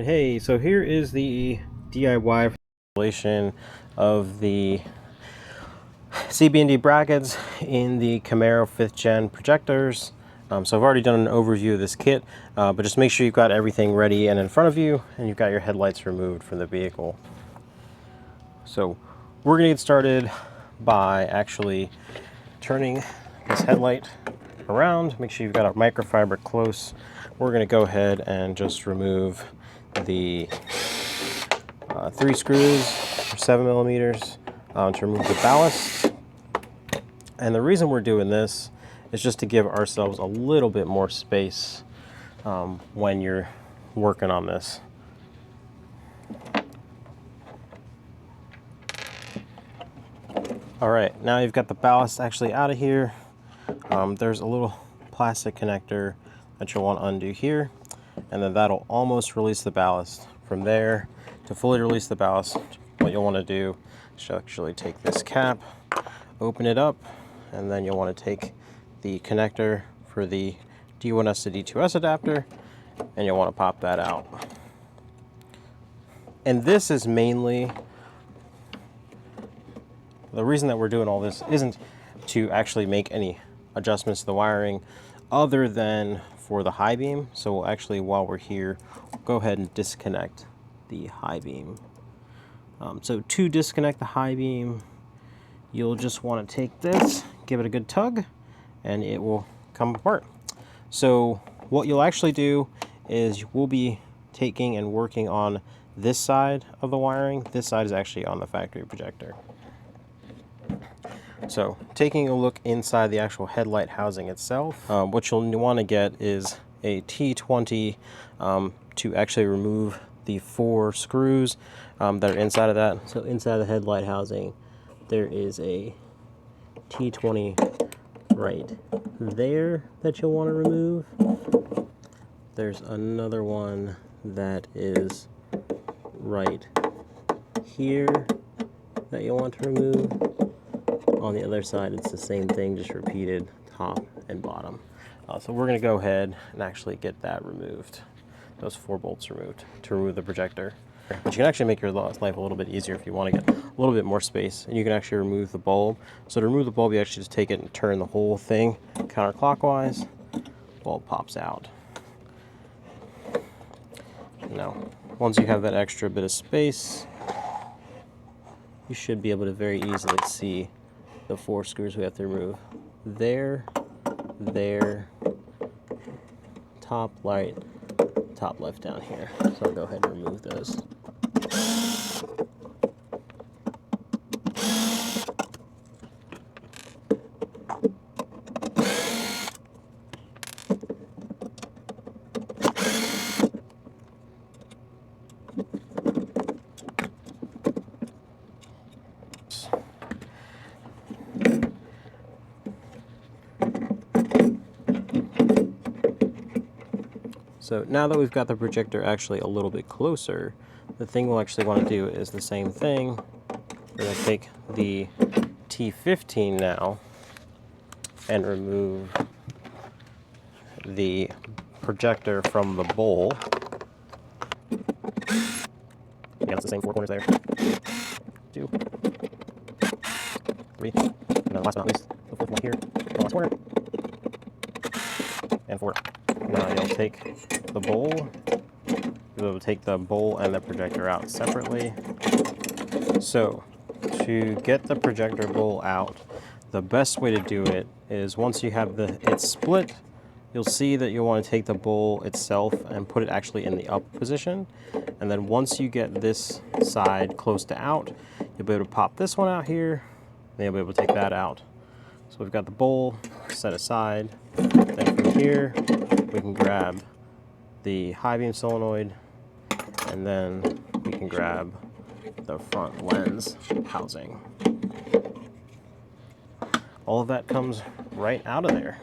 Hey, so here is the DIY installation of the CB&D brackets in the Camaro 5th gen projectors. So I've already done an overview of this kit, but just make sure you've got everything ready and in front of you, and you've got your headlights removed from the vehicle. So we're going to get started by actually turning this headlight around. Make sure you've got a microfiber close. We're going to go ahead and just remove the 3 screws for 7mm to remove the ballast. And the reason we're doing this is just to give ourselves a little bit more space when you're working on this. All right, now you've got the ballast actually out of here. There's a little plastic connector that you'll want to undo here, and then that'll almost release the ballast. From there, to fully release the ballast, what you'll want to do is actually take this cap, open it up, and then you'll want to take the connector for the D1S to D2S adapter, and you'll want to pop that out. And this is mainly, the reason that we're doing all this isn't to actually make any adjustments to the wiring other than for the high beam. So we'll actually, while we're here, go ahead and disconnect the high beam. So to disconnect the high beam, you'll just want to take this, give it a good tug, and it will come apart. So what you'll actually do is we'll be taking and working on this side of the wiring. This side is actually on the factory projector. So taking a look inside the actual headlight housing itself, what you'll want to get is a T20 to actually remove the 4 screws that are inside of that. So inside the headlight housing, there is a T20 right there that you'll want to remove. There's another one that is right here that you'll want to remove. On the other side, it's the same thing, just repeated, top and bottom. So we're going to go ahead and actually get that removed, those 4 bolts removed, to remove the projector. But you can actually make your life a little bit easier if you want to get a little bit more space, and you can actually remove the bulb. So to remove the bulb, you actually just take it and turn the whole thing counterclockwise. Bulb pops out. Now, once you have that extra bit of space, you should be able to very easily see the 4 screws we have to remove. There, top right, top left down here. So I'll go ahead and remove those. So now that we've got the projector actually a little bit closer, the thing we'll actually want to do is the same thing. We're going to take the T15 now and remove the projector from the bowl. Again, it's the same 4 corners there. 2, 3, and then last but not least, the 4th one here, the last corner, and 4. Now you'll take the bowl, you'll take the bowl and the projector out separately. So to get the projector bowl out, the best way to do it is once you have it split, you'll see that you'll want to take the bowl itself and put it actually in the up position. And then once you get this side close to out, you'll be able to pop this one out here, then you'll be able to take that out. So we've got the bowl set aside. Then from here, we can grab the high beam solenoid, and then we can grab the front lens housing. All of that comes right out of there.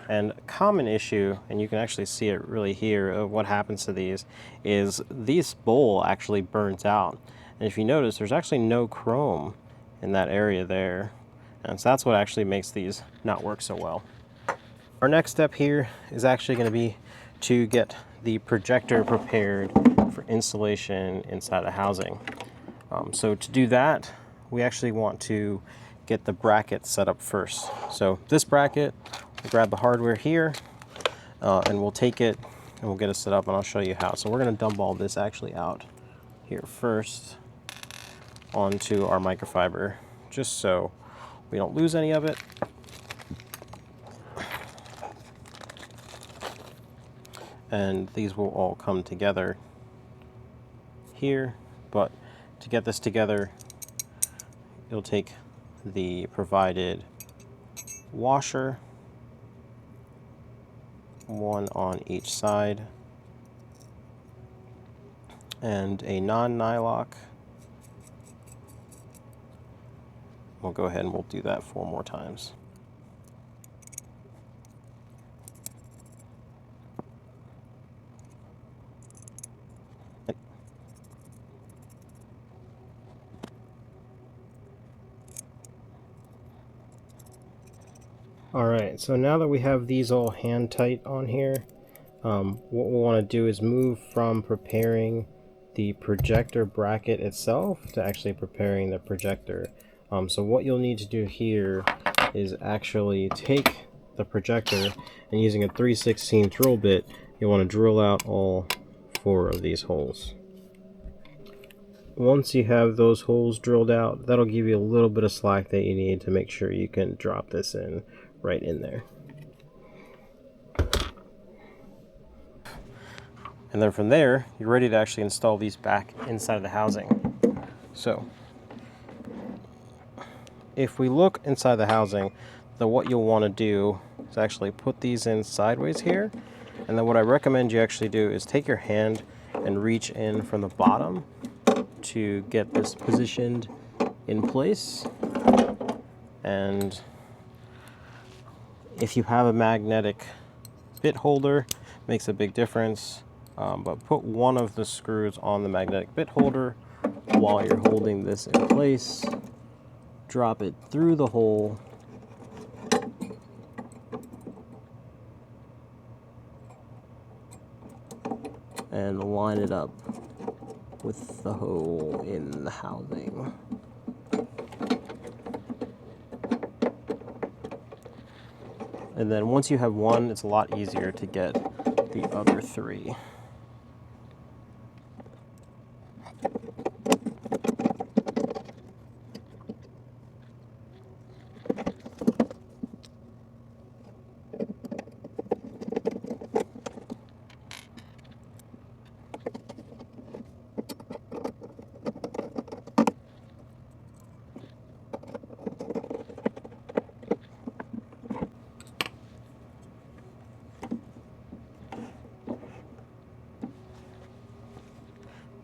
And a common issue, and you can actually see it really here, of what happens to these, is this bowl actually burns out. And if you notice, there's actually no chrome in that area there. And so that's what actually makes these not work so well. Our next step here is actually going to be to get the projector prepared for installation inside the housing. So to do that, we actually want to get the bracket set up first. So this bracket, we'll grab the hardware here, and we'll take it and we'll get it set up, and I'll show you how. So we're going to dump all this actually out here first onto our microfiber, just so we don't lose any of it. And these will all come together here, but to get this together, you'll take the provided washer, one on each side, and a non-nylock. We'll go ahead and we'll do that 4 more times. Alright, so now that we have these all hand tight on here, what we'll want to do is move from preparing the projector bracket itself to actually preparing the projector. So what you'll need to do here is actually take the projector, and using a 3/16 drill bit, you'll want to drill out all 4 of these holes. Once you have those holes drilled out, that'll give you a little bit of slack that you need to make sure you can drop this in right in there. And then from there, you're ready to actually install these back inside of the housing. So if we look inside the housing, then what you'll want to do is actually put these in sideways here. And then what I recommend you actually do is take your hand and reach in from the bottom to get this positioned in place. And if you have a magnetic bit holder, it makes a big difference. But put one of the screws on the magnetic bit holder while you're holding this in place. Drop it through the hole. And line it up with the hole in the housing. And then once you have one, it's a lot easier to get the other 3.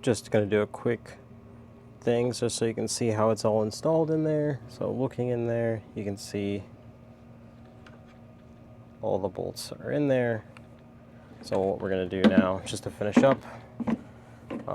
Just going to do a quick thing just so you can see how it's all installed in there. So looking in there, you can see all the bolts are in there. So what we're going to do now, just to finish up, we're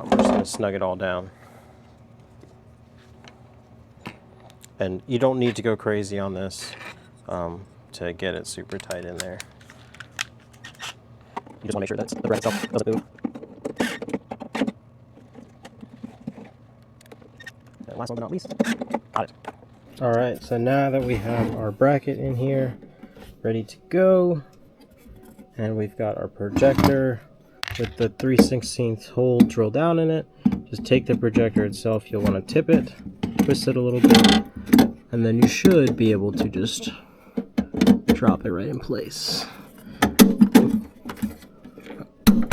just going to snug it all down. And you don't need to go crazy on this to get it super tight in there. You just want to make sure that the bracket itself doesn't move. And last one but not least, got it. Alright, so now that we have our bracket in here, ready to go, and we've got our projector with the 3/16 hole drilled down in it, just take the projector itself, you'll want to tip it, twist it a little bit, and then you should be able to just drop it right in place. A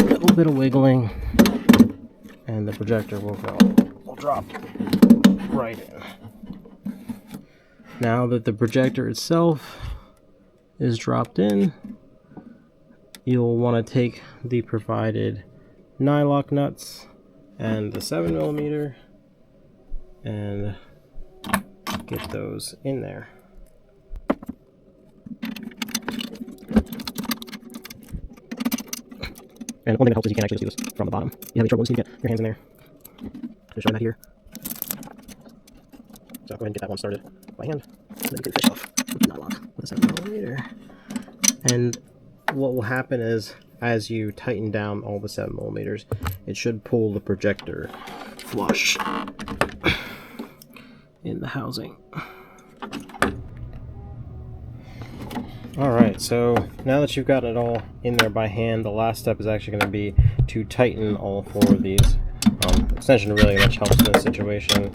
little bit of wiggling, and the projector will drop right in. Now that the projector itself is dropped in, you'll want to take the provided nylock nuts and the 7mm and get those in there. And one thing that helps is you can actually just do this from the bottom. You have any trouble, just need to get your hands in there. Just showing that here. So go ahead and get that one started by hand. And then you can finish off with the nylock with a 7mm. And what will happen is, as you tighten down all the 7mm, it should pull the projector flush in the housing. Alright, so now that you've got it all in there by hand, the last step is actually going to be to tighten all 4 of these. Extension really much helps in this situation.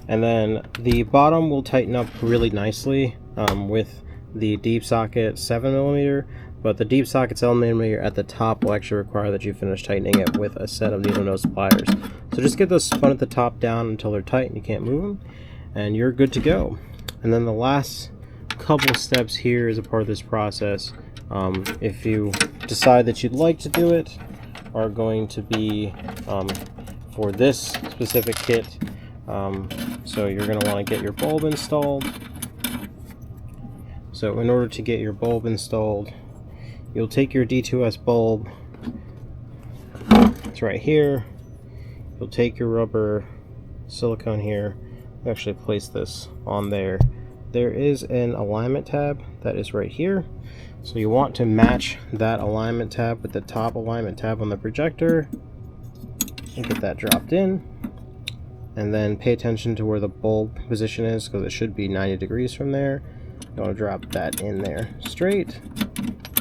And then the bottom will tighten up really nicely with the deep socket 7mm, but the deep socket 7mm at the top will actually require that you finish tightening it with a set of needle nose pliers. So just get those spun at the top down until they're tight and you can't move them, and you're good to go. And then the last couple steps here as a part of this process, if you decide that you'd like to do it, are going to be for this specific kit. So you're going to want to get your bulb installed. So in order to get your bulb installed, you'll take your D2S bulb, it's right here. You'll take your rubber silicone here, actually place this on there. There is an alignment tab that is right here. So you want to match that alignment tab with the top alignment tab on the projector and get that dropped in. And then pay attention to where the bulb position is, because it should be 90 degrees from there. You want to drop that in there straight,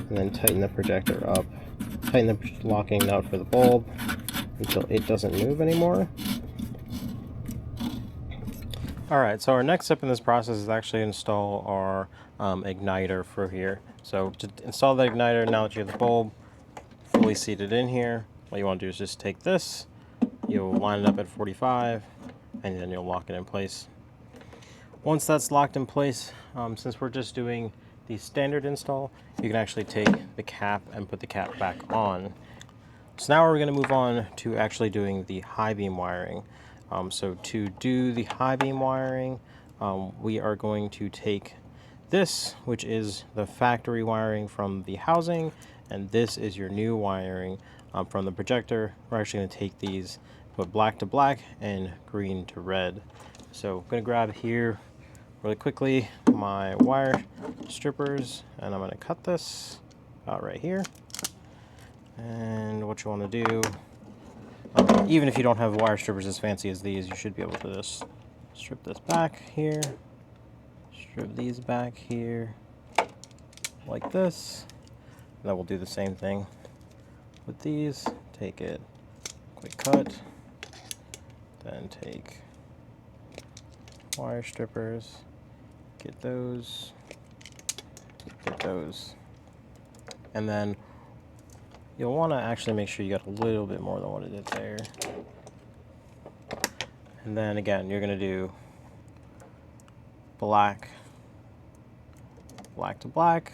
and then tighten the projector up. Tighten the locking nut for the bulb until it doesn't move anymore. Alright, so our next step in this process is actually install our igniter for here. So to install the igniter, now that you have the bulb fully seated in here, what you want to do is just take this, you'll line it up at 45, and then you'll lock it in place. Once that's locked in place, since we're just doing the standard install, you can actually take the cap and put the cap back on. So now we're going to move on to actually doing the high beam wiring. So to do the high beam wiring, we are going to take this, which is the factory wiring from the housing, and this is your new wiring from the projector. We're actually going to take these, put black to black and green to red. So I'm going to grab here really quickly my wire strippers, and I'm going to cut this out right here. And what you want to do, even if you don't have wire strippers as fancy as these, you should be able to just strip this back here, strip these back here, like this. And then we'll do the same thing with these. Take it, quick cut, then take wire strippers, get those, and then you'll want to actually make sure you got a little bit more than what it did there. And then again, you're going to do black, black to black,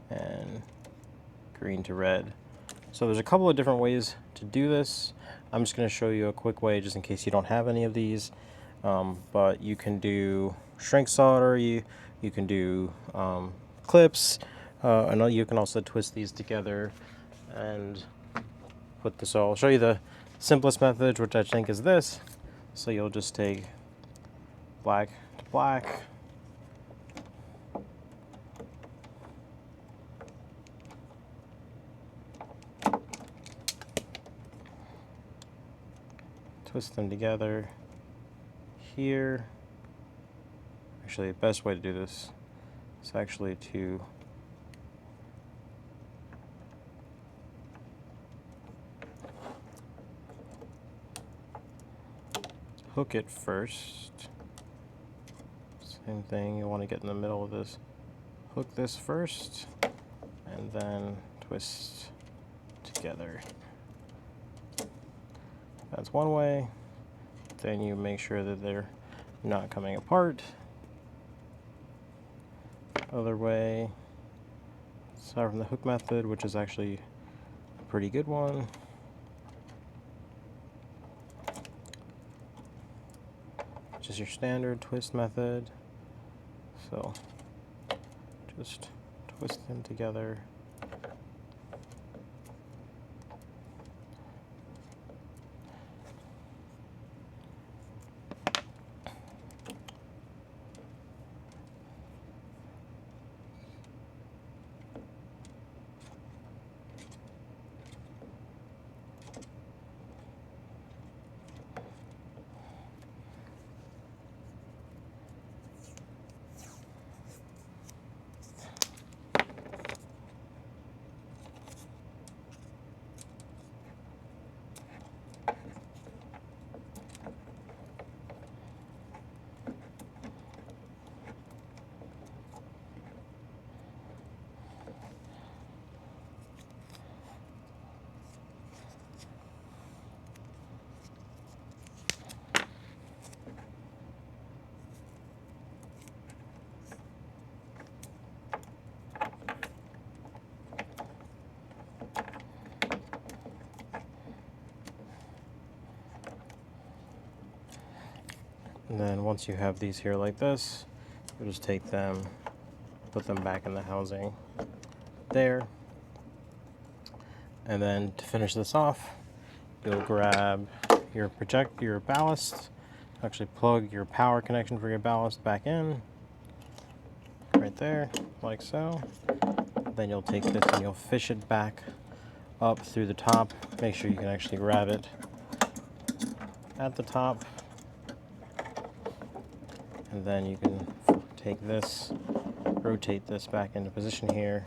and green to red. So there's a couple of different ways to do this. I'm just going to show you a quick way just in case you don't have any of these. But you can do shrink solder, you can do clips, and you can also twist these together and put this all. I'll show you the simplest method, which I think is this. So you'll just take black to black, twist them together here. Actually, the best way to do this is actually to hook it first. Same thing, you want to get in the middle of this. Hook this first, and then twist together. That's one way. Then you make sure that they're not coming apart. Other way, start from the hook method, which is actually a pretty good one. Just your standard twist method. So just twist them together. And then once you have these here like this, you'll just take them, put them back in the housing there. And then to finish this off, you'll grab your ballast, actually plug your power connection for your ballast back in, right there, like so. Then you'll take this and you'll fish it back up through the top. Make sure you can actually grab it at the top. And then you can take this, rotate this back into position here,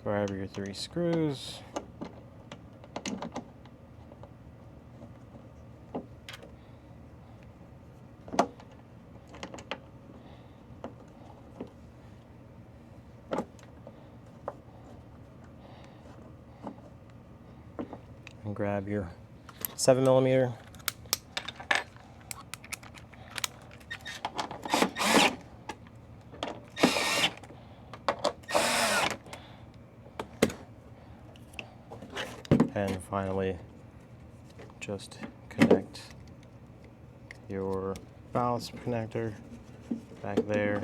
grab your 3 screws, and grab your 7mm. And finally, just connect your ballast connector back there.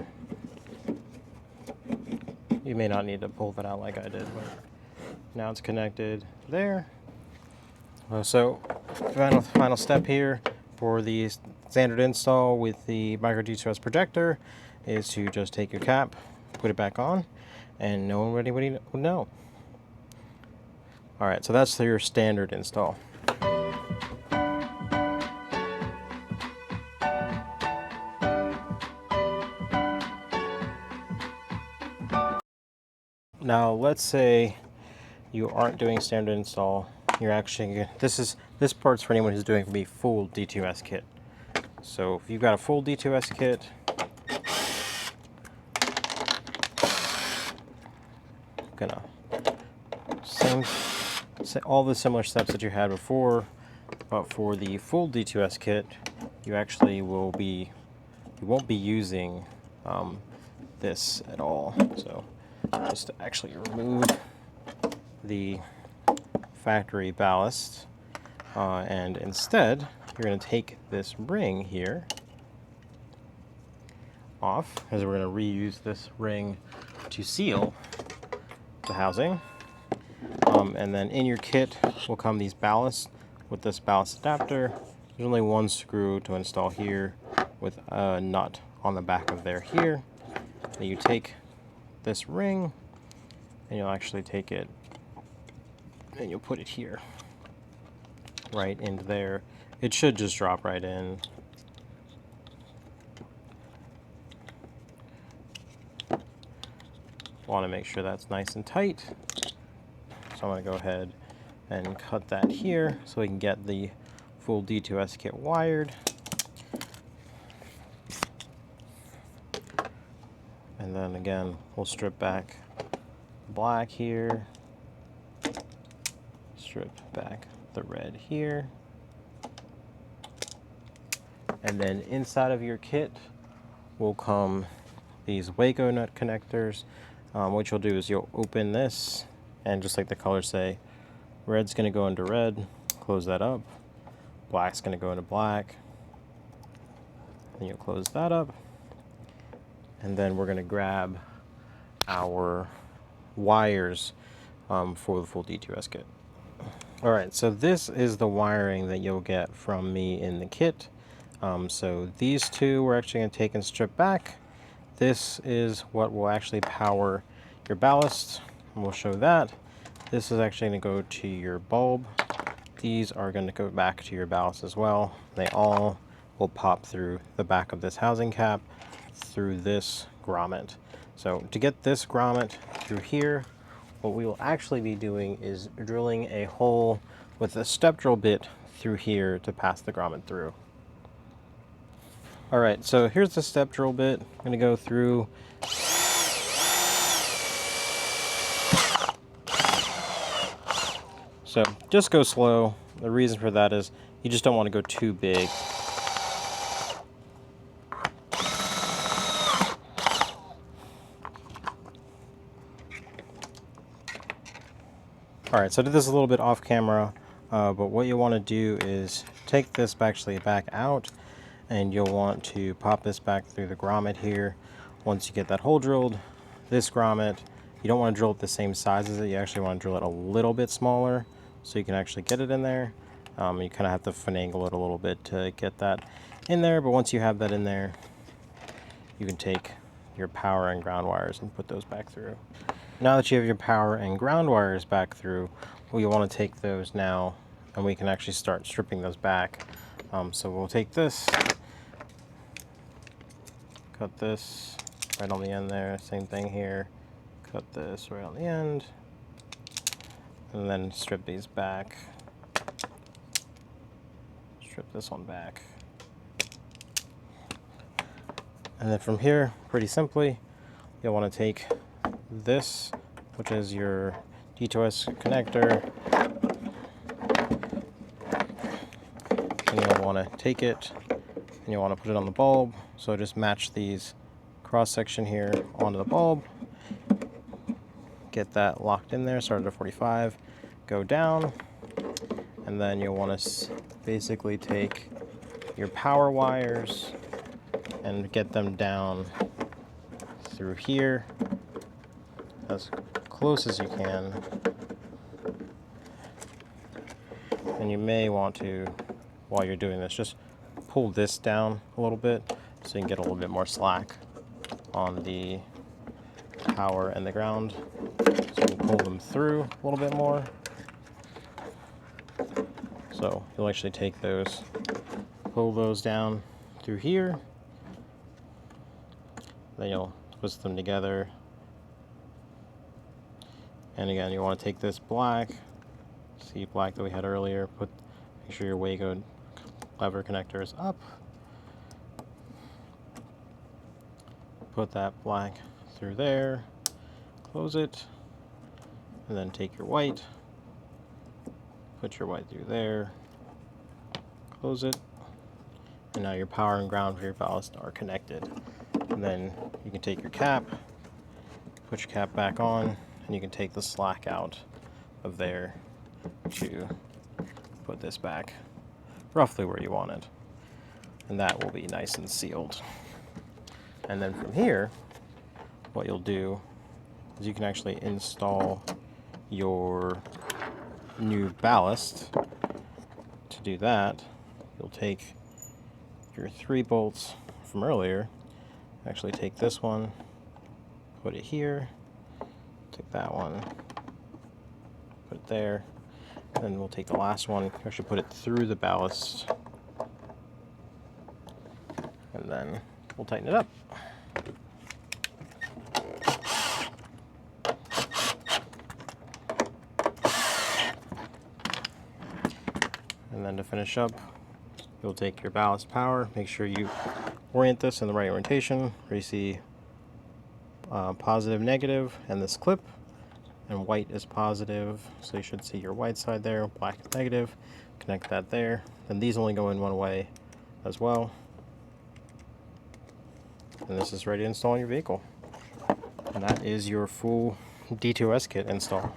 You may not need to pull that out like I did, but now it's connected there. So final step here for the standard install with the micro D2S projector is to just take your cap, put it back on, and no one would know. All right, so that's your standard install. Now, let's say you aren't doing standard install. You're actually, this part's for anyone who's doing the full D2S kit. So if you've got a full D2S kit, gonna all the similar steps that you had before, but for the full D2S kit, you actually you won't be using this at all. So just to actually remove the factory ballast, and instead you're going to take this ring here off, as we're going to reuse this ring to seal the housing. And then in your kit will come these ballasts with this ballast adapter. There's only one screw to install here with a nut on the back of there here. And you take this ring and you'll actually take it and you'll put it here, right into there. It should just drop right in. Want to make sure that's nice and tight. So I'm going to go ahead and cut that here so we can get the full D2S kit wired. And then again, we'll strip back black here, strip back the red here. And then inside of your kit will come these Waco nut connectors. What you'll do is you'll open this, and just like the colors say, red's going to go into red, close that up. Black's going to go into black. Then you'll close that up. And then we're going to grab our wires for the full D2S kit. All right, so this is the wiring that you'll get from me in the kit. So these two we're actually going to take and strip back. This is what will actually power your ballast, and we'll show that. This is actually going to go to your bulb. These are going to go back to your ballast as well. They all will pop through the back of this housing cap through this grommet. So to get this grommet through here, what we will actually be doing is drilling a hole with a step drill bit through here to pass the grommet through. All right, so here's the step drill bit. I'm going to go through. So just go slow. The reason for that is you just don't want to go too big. All right, so I did this a little bit off camera, but what you want to do is take this actually back out, and you'll want to pop this back through the grommet here. Once you get that hole drilled, this grommet, you don't want to drill it the same size as it. You actually want to drill it a little bit smaller so you can actually get it in there. You kind of have to finagle it a little bit to get that in there, but once you have that in there, you can take your power and ground wires and put those back through. Now that you have your power and ground wires back through, we want to take those now and we can actually start stripping those back. So we'll take this, cut this right on the end there, same thing here, cut this right on the end, and then strip these back. Strip this one back. And then from here, pretty simply, you'll want to take this, which is your D2S connector, and you'll want to take it and you'll want to put it on the bulb. So just match these cross section here onto the bulb, get that locked in there, start at 45, go down, and then you'll want to basically take your power wires and get them down through here as close as you can. And you may want to, while you're doing this, just pull this down a little bit so you can get a little bit more slack on the power and the ground. So we'll pull them through a little bit more. So you'll actually take those, pull those down through here. Then you'll twist them together. And again, you want to take this black, see black that we had earlier, make sure your Wago lever connector is up. Put that black through there, close it, and then take your white, put your white through there, close it, and now your power and ground for your ballast are connected. And then you can take your cap, put your cap back on, and you can take the slack out of there to put this back roughly where you want it. And that will be nice and sealed. And then from here, what you'll do is you can actually install your new ballast. To do that, you'll take your 3 bolts from earlier, actually take this one, put it here, take that one, put it there, and then we'll take the last one, actually put it through the ballast, and then we'll tighten it up. And then to finish up, you'll take your ballast power, make sure you orient this in the right orientation, where you see positive, negative, and this clip, and white is positive, so you should see your white side there, black is negative, connect that there. Then these only go in one way as well. And this is ready to install in your vehicle. And that is your full D2S kit install.